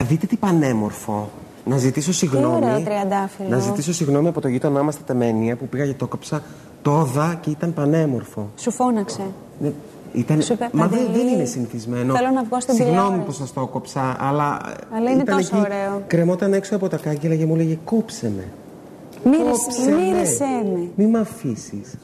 Δείτε τι πανέμορφο. Να ζητήσω συγγνώμη. Να ζητήσω συγγνώμη από το γείτονά μας στα Τεμένια που πήγα και το κόψα τόδα και ήταν πανέμορφο. Σου φώναξε. Ναι, ήταν... Μα δεν είναι συνηθισμένο. Θέλω να βγω στην τηλεόραση. Συγγνώμη που σας το κόψα, αλλά είναι ήταν τόσο εκεί, ωραίο. κρεμόταν έξω από τα κάγκελα και μου λέγε κόψε με. Μύρισε με. Μη μ' αφήσεις.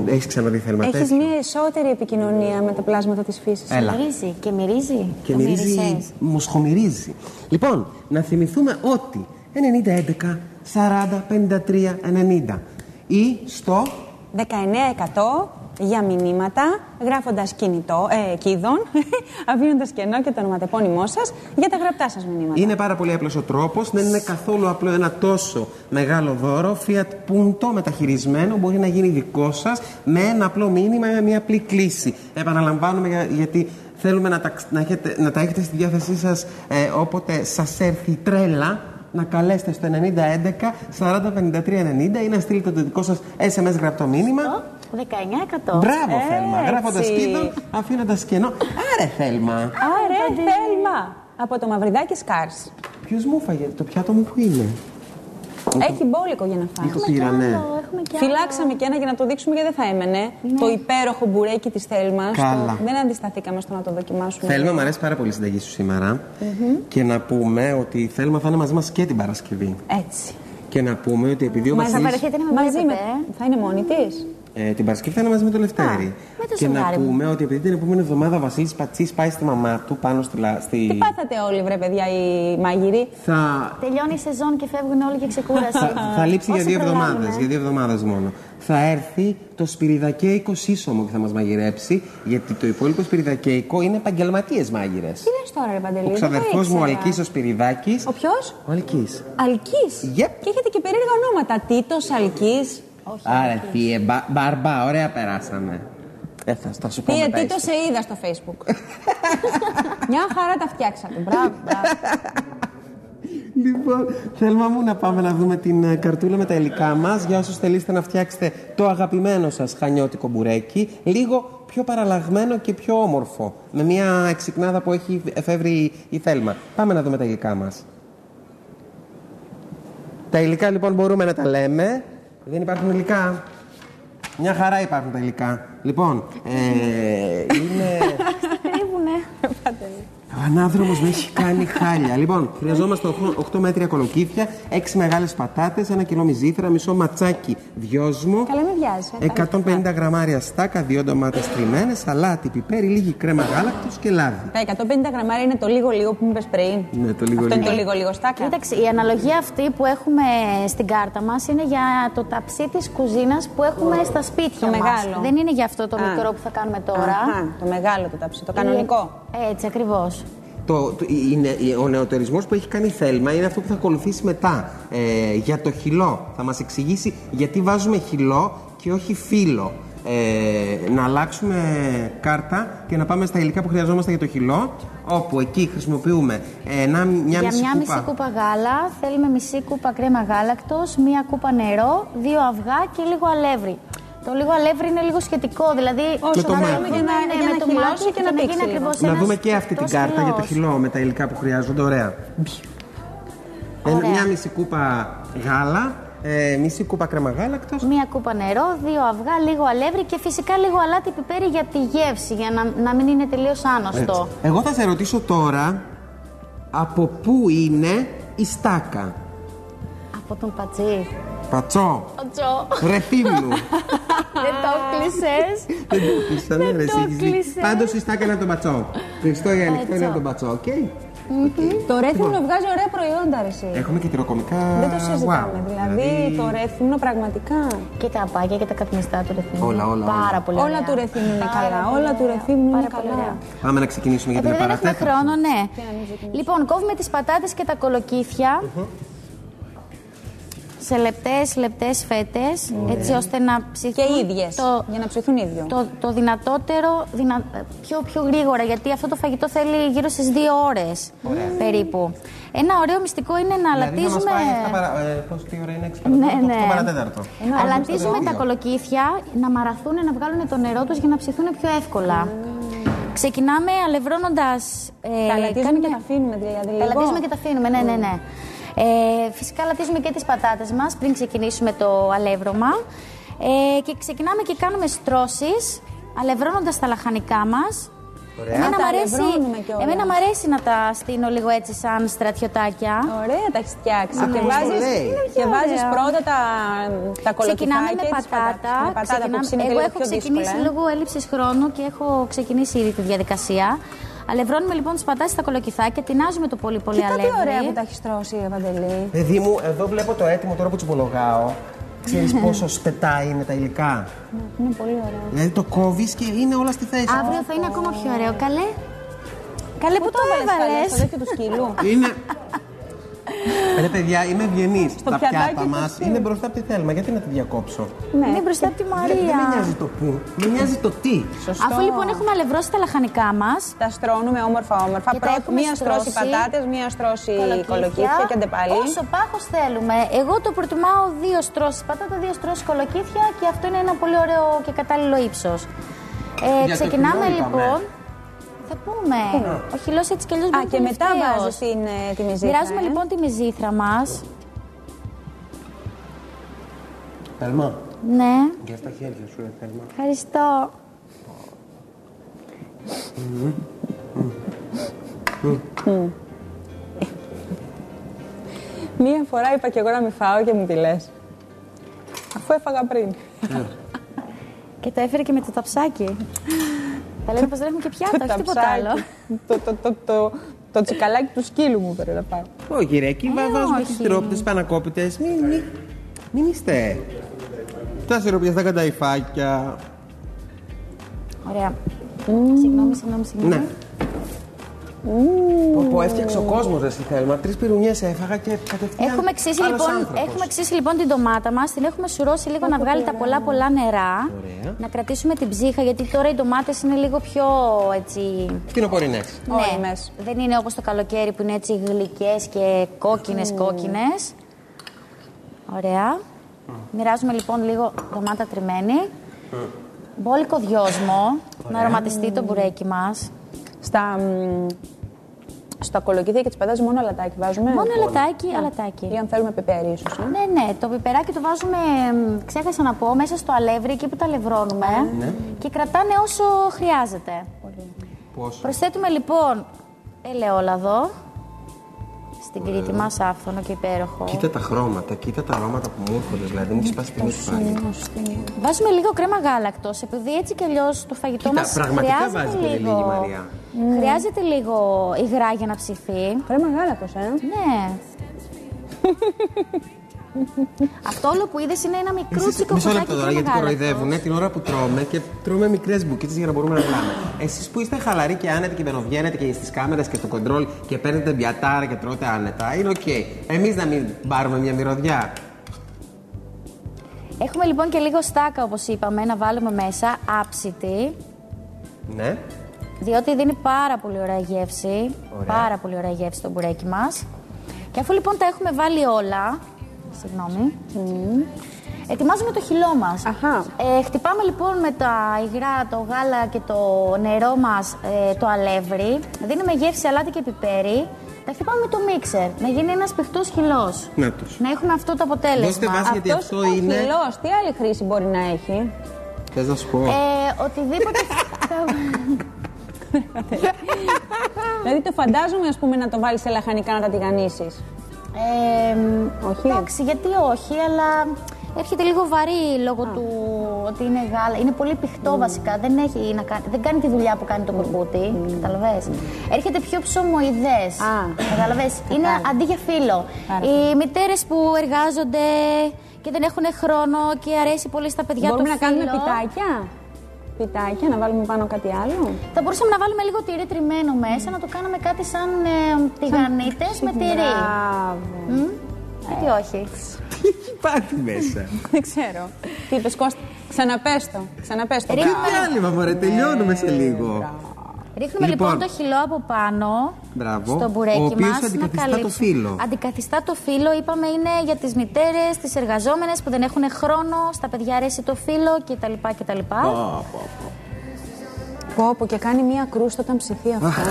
Έχεις ξαναδεί Θέλμα τέτοιο? Έχεις μια ισότερη επικοινωνία με τα πλάσματα της φύσης. Έλα. Μυρίζει και μυρίζει. Και μυρίζει, μοσχομυρίζει. Λοιπόν, να θυμηθούμε ότι 9011 40 53 90 ή στο 19% για μηνύματα, γράφοντας κίδων, αφήνοντας κενό και το ονοματεπώνυμό σας για τα γραπτά σας μηνύματα. Είναι πάρα πολύ απλός ο τρόπος, δεν είναι καθόλου απλό ένα τόσο μεγάλο δώρο. Fiat Punto μεταχειρισμένο μπορεί να γίνει δικό σας με ένα απλό μήνυμα, με μια απλή κλίση. Επαναλαμβάνουμε γιατί θέλουμε να τα έχετε στη διάθεσή σας όποτε σας έρθει η τρέλα. Να καλέσετε στο 9011 40 53 90 ή να στείλετε το δικό σας SMS γραπτό μήνυμα. 19%. Μπράβο, Θέλμα. Γράφοντας κείδο, αφήνοντας κενό. Άρε, Θέλμα. Άρε, Θέλμα. Από το Μαυριδάκι Σκάρς. Ποιος μου έφαγε, το πιάτο μου που είναι? Έχει μπόλικο για να φάει. Το πήρα, ναι. Φυλάξαμε και ένα για να το δείξουμε γιατί δεν θα έμενε. Ναι. Το υπέροχο μπουρέκι της Θέλμας. Δεν αντισταθήκαμε στο να το δοκιμάσουμε. Θέλμα, μου αρέσει πάρα πολύ η συνταγή σου σήμερα. Και να πούμε ότι η Θέλμα θα είναι μαζί μας και την Παρασκευή. Έτσι. Και να πούμε ότι επειδή ο Βασίλης... μαζί με... Θα είναι μόνη της. Την Παρασκευή θα είναι μαζί με το Λευτέρη. Και να πούμε ότι επειδή την επόμενη εβδομάδα ο Βασίλης Πατσής πάει στη μαμά του πάνω στη. Τι πάθατε όλοι, βρε παιδιά, οι μάγειροι? Τελειώνει η σεζόν και φεύγουν όλοι για ξεκούραση. Θα λείψει για 2 εβδομάδες. Για 2 εβδομάδες μόνο. Θα έρθει το σπυριδακέικο σύσσωμο και θα μας μαγειρέψει, γιατί το υπόλοιπο σπυριδακέικο είναι επαγγελματίες μάγειρες. Τι λες τώρα, ρε Παντελή? Ο ξαδερφός μου, ο Αλκής ο Σπυριδάκης. Ο ποιος? Ο Αλκής. Αλκής. Yep. Και έχετε και περίεργα ονόματα. Τίτος, Αλκής. Άρε, θύε, μπαρμπά, ωραία περάσαμε. Θα σου πω μετά. Τίτο, σε είδα στο Facebook. Μια χαρά τα φτιάξατε. Μπράβο, μπράβο. Λοιπόν, Θέλμα μου, να πάμε να δούμε την καρτούλα με τα υλικά μας. Για όσους θελήσετε να φτιάξετε το αγαπημένο σας χανιώτικο μπουρέκι, λίγο πιο παραλλαγμένο και πιο όμορφο, με μια εξυπνάδα που έχει εφεύρει η Θέλμα. Πάμε να δούμε τα υλικά μας. Τα υλικά λοιπόν μπορούμε να τα λέμε. Δεν υπάρχουν υλικά. Μια χαρά υπάρχουν τα υλικά. Λοιπόν, είναι... Ο ανάδρομος με έχει κάνει χάλια. Λοιπόν, χρειαζόμαστε 8 μέτρια κολοκύθια, 6 μεγάλες πατάτες, 1 κιλό μυζήθρα, μισό ματσάκι δυόσμο. Καλά, με βιάζει. 150 γραμμάρια στάκα, 2 ντομάτες τριμμένες, σαλάτι, πιπέρι, λίγη κρέμα γάλακτος και λάδι. Τα 150 γραμμάρια είναι το λίγο-λίγο που μου είπες πριν. Ναι, το λίγο-λίγο. Αυτό είναι το λίγο-λίγο στάκα. Κοίταξε, η αναλογία αυτή που έχουμε στην κάρτα μας είναι για το ταψί της κουζίνας που έχουμε στα σπίτια μας. Μεγάλο. Δεν είναι για αυτό το μικρό που θα κάνουμε τώρα. Το μεγάλο το ταψί, το κανονικό. Έτσι, ακριβώς. Ο νεοτερισμός που έχει κάνει η Θέλμα είναι αυτό που θα ακολουθήσει μετά. Για το χυλό. Θα μας εξηγήσει γιατί βάζουμε χυλό και όχι φύλλο. Να αλλάξουμε κάρτα και να πάμε στα υλικά που χρειαζόμαστε για το χυλό. Όπου εκεί χρησιμοποιούμε μια μισή κούπα γάλα, θέλουμε μισή κούπα κρέμα γάλακτος, μία κούπα νερό, 2 αυγά και λίγο αλεύρι. Το λίγο αλεύρι είναι λίγο σχετικό, δηλαδή όσο θα θέλουμε για να χυλώσει και να πήξει ακριβώς. Να δούμε και αυτή την κάρτα για το χυλό με τα υλικά που χρειάζονται. Ωραία. Μια μισή κούπα γάλα, μισή κούπα κρέμα γάλακτος, μία κούπα νερό, 2 αυγά, λίγο αλεύρι και φυσικά λίγο αλάτι πιπέρι για τη γεύση, για να μην είναι τελείως άνοστο. Έτσι. Εγώ θα σε ρωτήσω τώρα από πού είναι η στάκα. Από τον Πατσί. Πατσό. Ρεφίμνου. Δεν το κλείσες. Δεν το κλείσα, ναι, ρε εσύ. Πάντως η στάκα είναι από τον Πατσό. Χριστό η ανοιχτό είναι από τον Πατσό, οκ. Το ρέθυμνο βγάζει ωραία προϊόντα, ρε εσύ. Έχουμε και τυροκομικά. Δεν το συζητάμε. Δηλαδή το ρέθυμνο πραγματικά. Και τα απάκια και τα καπνιστά του ρεθύμνου. Όλα. Πάρα πολύ ωραία. Όλα του ρεθύμνου είναι καλά. Όλα του ρεθύμνου είναι καλά. Πάμε να ξεκινήσουμε για την παρατέταρτη. Δεν έχουμε χρόνο, ναι. Λοιπόν, κόβουμε τις πατάτες και τα κολοκύθια. Σε λεπτές φέτες, έτσι ώστε να ψηθούν. Και ίδιες, για να ψηθούν ίδιο. Το δυνατότερο, πιο γρήγορα, γιατί αυτό το φαγητό θέλει γύρω στις 2 ώρες περίπου. Ένα ωραίο μυστικό είναι να αλατίζουμε. Πόση ώρα είναι, 6 παρατέταρτο. Αλατίζουμε τα κολοκύθια να μαραθούν, να βγάλουν το νερό τους για να ψηθούν πιο εύκολα. Ξεκινάμε αλευρώνοντας. Τα αλατίζουμε και τα αφήνουμε δηλαδή. Τα αλατίζουμε και τα αφήνουμε, ναι. Φυσικά αλατίζουμε και τις πατάτες μας πριν ξεκινήσουμε το αλεύρωμα. Και ξεκινάμε και κάνουμε στρώσεις, αλευρώνοντας τα λαχανικά μας. Εμένα μου αρέσει να τα στείνω λίγο έτσι σαν στρατιωτάκια. Ωραία, τα έχεις φτιάξει. Και βάζεις πρώτα τα κολοκυθάκια. Ξεκινάμε με πατάτα. Εγώ έχω ξεκινήσει λόγω έλλειψης χρόνου και έχω ξεκινήσει ήδη τη διαδικασία. Αλευρώνουμε λοιπόν τις πατάτες στα κολοκυθάκια, τεινάζουμε το πολύ αλεύρι. Τι ωραία που τα έχεις τρώσει, Παντελή. Παιδί μου, εδώ βλέπω το έτοιμο τώρα που τσιμπολογάω. Ξέρεις πόσο σπετά είναι τα υλικά. Είναι πολύ ωραίο. Δηλαδή το κόβεις και είναι όλα στη θέση. Αύριο θα είναι ακόμα πιο ωραίο. Καλέ, Πού το έβαλες? Στο δέκιο του σκύλου. Είναι... Ρε παιδιά, είμαι ευγενής. Τα πιάτα μας είναι μπροστά από τη Θέλμα. Γιατί να τη διακόψω? Ναι, είναι μπροστά από τη Μαρία. Δεν με νοιάζει το πού, με νοιάζει το τι. Σωστό. Αφού λοιπόν έχουμε αλευρώσει τα λαχανικά μας, τα στρώνουμε όμορφα. Μία στρώση πατάτες, μία στρώση κολοκύθια και αντεπάλι. Όσο πάχος θέλουμε. Εγώ το προτιμάω 2 στρώσεις πατάτα, 2 στρώσεις κολοκύθια και αυτό είναι ένα πολύ ωραίο και κατάλληλο ύψος. Ξεκινάμε λοιπόν. Θα πούμε. Ο χυλός έτσι κι αλλιώς μπορεί να και μετά βάζεις τη μυζήθρα. Μοιράζουμε λοιπόν τη μυζήθρα μας. Θέλμα. Ναι. Για αυτά χέρια σου, Θέλμα. Ευχαριστώ. Μία φορά είπα κι εγώ να μην φάω και μου τη λες. Αφού έφαγα πριν. Και το έφερε και με το ταψάκι. Τα λέμε πως δεν έχουμε και πιάτα, όχι τίποτα άλλο. Το τσικαλάκι του σκύλου μου πέρα να πάω. Όχι ρε, εκεί βάζουμε τις τρόπιτες, πανακόπιτες. Μην είστε. Τα σιροπιά στα καταϊφάκια. Ωραία. Συγγνώμη. Ναι. Πω, έφτιαξε ο κόσμος, εσύ Θέλμα. 3 πυρουνιές έφαγα και κατευθείαν. Έχουμε ξύσει λοιπόν την ντομάτα μας, την έχουμε σουρώσει λίγο να βγάλει τα πολλά νερά. Ωραία. Να κρατήσουμε την ψύχα, γιατί τώρα οι ντομάτες είναι λίγο πιο έτσι. Φθινοπορεινές. Ναι, δεν είναι όπως το καλοκαίρι που είναι έτσι γλυκές και κόκκινες. Ωραία. Μοιράζουμε λοιπόν λίγο ντομάτα τριμμένη. Μπόλικο δυόσμο, να αρωματιστεί το μπουρέκι μας. Στα κολοκύθια και τις πατάτες μόνο αλατάκι βάζουμε. Μόνο αλατάκι. Ή αν θέλουμε πιπέρι ίσως. Ναι, το πιπεράκι το βάζουμε, ξέχασα να πω, μέσα στο αλεύρι, εκεί που τα αλευρώνουμε. Και κρατάνε όσο χρειάζεται. Πόσο? Προσθέτουμε λοιπόν ελαιόλαδο. Στην Κρήτη μας, άφθονο και υπέροχο. Κοίτα τα χρώματα, κοίτα τα αρώματα που μου έρχονται, δηλαδή μου έχει σπάσει την πάλι. Βάζουμε λίγο κρέμα γάλακτος, επειδή έτσι κι αλλιώς το φαγητό μας χρειάζεται λίγο. Χρειάζεται λίγο υγρά για να ψηθεί. Κρέμα γάλακτος, Ναι. Αυτό όλο που είδες είναι ένα μικρούτσικο μισό κομμάτι λεπτό τώρα, γιατί κοροϊδεύουνε την ώρα που τρώμε και τρώμε μικρές μπουκίτσες για να μπορούμε να μιλάμε. Εσείς που είστε χαλαροί και άνετοι και μπαινοβγαίνετε και στις κάμερες και στο κοντρόλ και παίρνετε μπιατάρα και τρώτε άνετα, είναι οκ. Εμείς να μην πάρουμε μια μυρωδιά. Έχουμε λοιπόν και λίγο στάκα, όπως είπαμε, να βάλουμε μέσα, άψητη. Ναι. Διότι δίνει πάρα πολύ ωραία γεύση. Πάρα πολύ ωραία γεύση το μπουρέκι μας. Και αφού λοιπόν τα έχουμε βάλει όλα. Συγγνώμη. Ετοιμάζουμε το χυλό μας. Χτυπάμε λοιπόν με τα υγρά, το γάλα και το νερό μας το αλεύρι. Δίνουμε γεύση αλάτι και πιπέρι. Τα χτυπάμε με το μίξερ. Να γίνει ένας παιχτός χυλός. Να έχουμε αυτό το αποτέλεσμα. Δώστε βάση, γιατί αυτό είναι. Χυλός, τι άλλη χρήση μπορεί να έχει? Θες να σου πω? Οτιδήποτε. Δηλαδή το φαντάζομαι, ας πούμε, να το βάλεις σε λαχανικά να τα τηγανίσεις. Όχι. Εντάξει, γιατί όχι, αλλά έρχεται λίγο βαρύ λόγω του ότι είναι γάλα. Είναι πολύ πηχτό βασικά. Δεν κάνει τη δουλειά που κάνει το κουρκούτι. Καταλαβες. Έρχεται πιο ψωμοειδές. Καταλαβες. Είναι αντί για φύλλο. Οι μητέρες που εργάζονται και δεν έχουν χρόνο και αρέσει πολύ στα παιδιά το φύλλο. Μπορούμε να κάνουμε πιτάκια, να βάλουμε πάνω κάτι άλλο. Θα μπορούσαμε να βάλουμε λίγο τυρί τριμμένο μέσα, να το κάνουμε κάτι σαν τηγανίτες με τυρί. Γιατί όχι. Τι έχει πάθει μέσα? Δεν ξέρω. Τι είπες, Κώστα? Ξαναπες το. Διάλειμμα, μωρέ, τελειώνουμε σε λίγο. Ρίχνουμε λοιπόν το χυλό από πάνω στο μπουρέκι μας. Ο οποίος αντικαθιστά το φύλλο. Αντικαθιστά το φύλλο, είπαμε, είναι για τις μητέρες, τις εργαζόμενες που δεν έχουν χρόνο, στα παιδιά αρέσει το φύλλο κτλ. Πω και κάνει μία κρούστα όταν ψηθεί αυτό.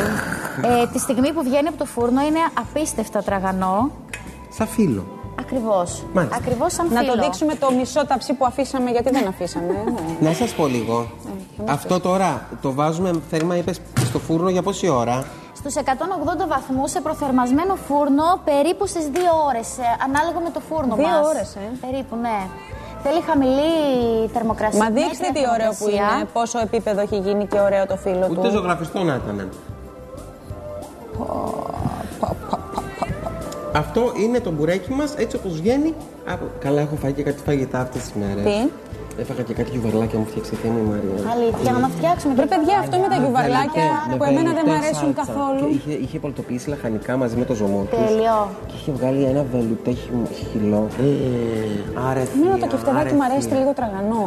Τη στιγμή που βγαίνει από το φούρνο είναι απίστευτα τραγανό. Σαν φύλλο. Ακριβώς. Μάλιστα. Ακριβώς σαν Να φύλλο. το δείξουμε το μισό ταψί που αφήσαμε, γιατί δεν αφήσαμε. Να σας πω λίγο. Αυτό τώρα το βάζουμε, Θέρμα, είπες, στο φούρνο για πόση ώρα? Στους 180 βαθμούς σε προθερμασμένο φούρνο περίπου στις 2 ώρες, ανάλογα με το φούρνο 2 μας. ώρες, Περίπου, ναι. Θέλει χαμηλή θερμοκρασία. Μα δείξτε τι ωραίο που είναι, πόσο επίπεδο έχει γίνει και ωραίο το φύλλο του. Ούτε ζωγραφιστό να ήταν. Αυτό είναι το μπουρέκι μας έτσι όπως βγαίνει. Καλά, έχω φάει και κάτι φαγητά αυτές τις μέρες. Τι? Έφαγα και κάτι γιουβαρλάκια μου φτιάξει η Θέμη η Μαρία. Αλήθεια, να φτιάξουμε Ρε παιδιά, αυτό με τα γιουβαρλάκια που εμένα δεν μου αρέσουν σάλτσα. καθόλου. Και είχε πολτοποιήσει λαχανικά μαζί με το ζωμό του. Τέλειο. Και είχε βγάλει ένα βελουτέ χυλό. Άρε Εμένα το θεία, κεφτεδάκι άρε μου αρέσει θεία. λίγο τραγανό.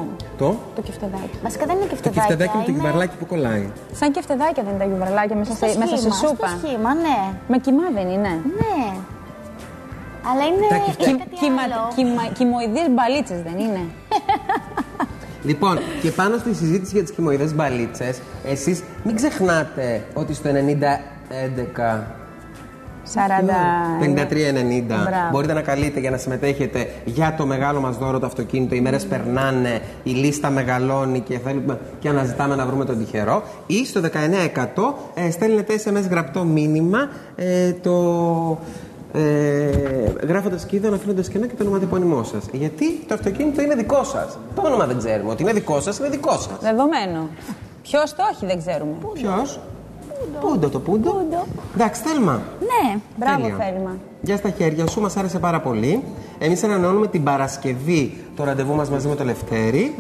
Το κεφτεδάκι. Βασικά δεν είναι Το κεφτεδάκι. κεφτεδάκι με το γιουβαρλάκι που κολλάει. Σαν κεφτεδάκια δεν είναι τα γιουβαρλάκια μέσα Στο σε σχήμα, σούπα. Στο σχήμα, ναι. Με κοιμά δεν είναι. Ναι. Αλλά είναι Τα κεφτεδάκια. κάτι άλλο. Κυμοειδείς μπαλίτσες δεν είναι. Λοιπόν, και πάνω στη συζήτηση για τις κυμοειδές μπαλίτσες, εσείς μην ξεχνάτε ότι στο 90-11 53-90 μπορείτε να καλείτε για να συμμετέχετε για το μεγάλο μας δώρο το αυτοκίνητο. Οι μέρες περνάνε, η λίστα μεγαλώνει και θέλουμε και αναζητάμε να βρούμε τον τυχερό. Ή στο 19% στέλνετε SMS γραπτό μήνυμα γράφοντας Κίδων, αφήνοντας κενό και το ονοματεπώνυμό σας. Γιατί το αυτοκίνητο είναι δικό σας. Το όνομα δεν ξέρουμε. Ότι είναι δικό σας, είναι δικό σας. Δεδομένο. Ποιος το έχει δεν ξέρουμε. Ποιος? Πούντο το πούντο. Εντάξει, Θέλμα. Ναι. Μπράβο, Τέλεια. Θέλμα. Γεια στα χέρια σου, μας άρεσε πάρα πολύ. Εμείς ανανεώνουμε την Παρασκευή το ραντεβού μας μαζί με το Λευτέρη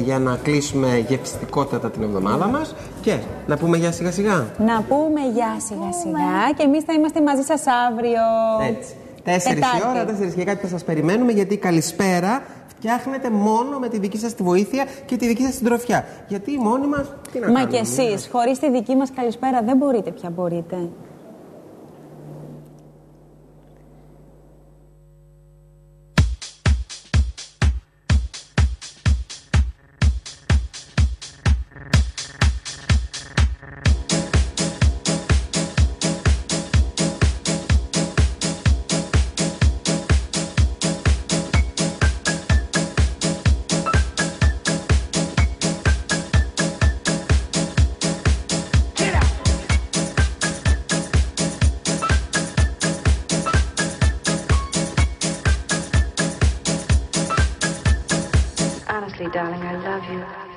για να κλείσουμε γευστικότατα την εβδομάδα μας. Και να πούμε γεια σιγά σιγά. Να πούμε γεια σιγά σιγά και εμείς θα είμαστε μαζί σας αύριο. Έτσι. 4 η ώρα, 4 και κάτι θα σας περιμένουμε, γιατί η καλησπέρα φτιάχνετε μόνο με τη δική σας τη βοήθεια και τη δική σας συντροφιά. Γιατί μόνοι μας τι να Μα κάνουμε, και εσείς, χωρίς τη δική μας καλησπέρα δεν μπορείτε πια, μπορείτε. Honestly, darling, I love you.